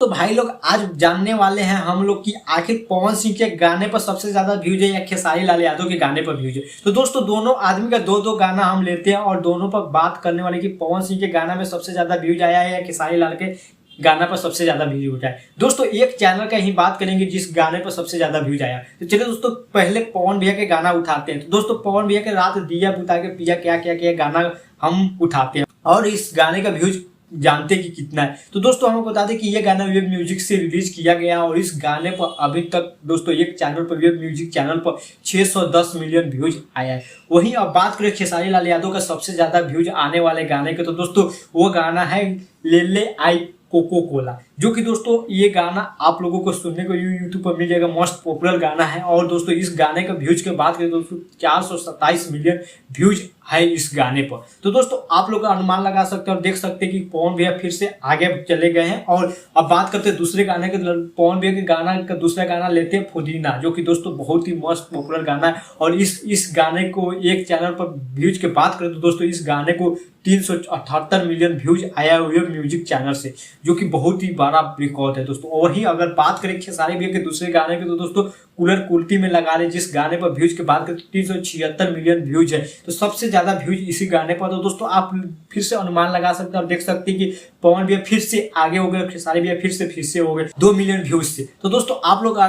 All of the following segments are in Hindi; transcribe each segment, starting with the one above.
तो भाई लोग आज जानने वाले हैं हम लोग कि आखिर पवन सिंह के गाने पर सबसे ज्यादा व्यूज है या खेसारी लाल यादव के गाने पर व्यूज है। तो दोस्तों दोनों आदमी का दो दो गाना हम लेते हैं और दोनों पर बात करने वाले कि पवन सिंह के गाना में सबसे ज्यादा व्यूज आया है या खेसारी लाल के गाना पर सबसे ज्यादा व्यूज उठा है। दोस्तों एक चैनल का ही बात करेंगे जिस गाने पर सबसे ज्यादा व्यूज आया। तो चलिए दोस्तों पहले पवन भैया के गाना उठाते हैं। तो दोस्तों पवन भैया के रात दिया बुता के पिया क्या क्या क्या गाना हम उठाते हैं और इस गाने का व्यूज जानते कि कितना है। तो दोस्तों हमको बता दें कि ये गाना वेब म्यूजिक से रिलीज किया गया और इस गाने पर अभी तक दोस्तों एक चैनल पर वेब म्यूजिक चैनल पर 610 मिलियन व्यूज आया है। वहीं अब बात करें खेसारी लाल यादव का सबसे ज्यादा व्यूज आने वाले गाने के, तो दोस्तों वो गाना है ले ले आई कोको कोला, जो कि दोस्तों ये गाना आप लोगों को सुनने को यूट्यूब पर मिल जाएगा। मोस्ट पॉपुलर गाना है और दोस्तों इस गाने का व्यूज की बात करें दोस्तों 427 मिलियन व्यूज है इस गाने पर। तो दोस्तों आप लोग का अनुमान लगा सकते हैं और देख सकते हैं कि पवन भैया फिर से आगे चले गए हैं। और अब बात करते हैं दूसरे गाने के, पवन भैया के गाना का दूसरा गाना लेते हैं पुदीना, जो कि दोस्तों बहुत ही मस्त पॉपुलर गाना है। और इस गाने को एक चैनल पर व्यूज की बात करें तो दोस्तों इस गाने को 378 मिलियन व्यूज आया हुआ म्यूजिक चैनल से, जो कि बहुत ही बड़ा रिकॉर्ड है दोस्तों। वहीं अगर बात करें खेसारी भैया के दूसरे गाने की, तो दोस्तों कूलर कुल्टी में लगा ले जिस गाने पर व्यूज की बात करें तो 376 मिलियन व्यूज है। तो सबसे ज्यादा व्यूज इसी गाने पर। तो दोस्तों आप फिर से अनुमान लगा सकते हैं और देख सकते हैं कि पवन भैया फिर से आगे हो गए, खेसारी भैया फिर से हो गए 2 मिलियन व्यूज से। तो दोस्तों आप लोग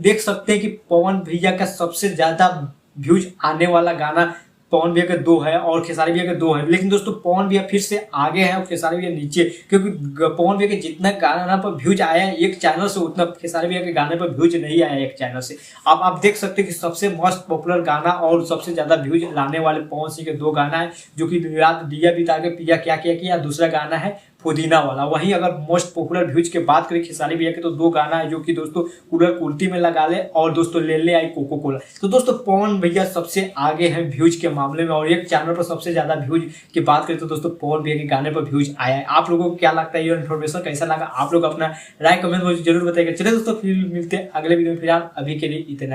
देख सकते हैं कि पवन भैया का सबसे ज्यादा व्यूज आने वाला गाना पवन भैया के 2 है और खेसारी भैया के 2 है। लेकिन दोस्तों पवन भैया फिर से आगे हैं और खेसारी भैया नीचे, क्योंकि पवन भैया के जितना गाना पर व्यूज आया है एक चैनल से उतना खेसारी भैया के गाने पर व्यूज नहीं आया एक चैनल से। अब आप देख सकते हैं कि सबसे मोस्ट पॉपुलर गाना और सबसे ज्यादा व्यूज लाने वाले पवन सिंह के 2 गाना है, जो कि रात दिया बिता के पिया क्या क्या किया, दूसरा गाना है पुदीना वाला। वहीं अगर मोस्ट पॉपुलर व्यूज की बात करें खेसारी भैया के तो 2 गाना है, जो कि दोस्तों कूलर कुर्ती में लगा ले और दोस्तों ले ले आई कोको कोला। तो दोस्तों पवन भैया सबसे आगे हैं व्यूज के मामले में और एक चैनल पर सबसे ज्यादा व्यूज की बात करें तो दोस्तों पवन भैया के गाने पर व्यूज आया है। आप लोगों को क्या लगता है, ये इन्फॉर्मेशन कैसा लगा, आप लोग अपना राय कमेंट में जरूर बताइएगा। चलिए दोस्तों फिर मिलते हैं अगले वीडियो में, फिलहाल अभी के लिए इतना।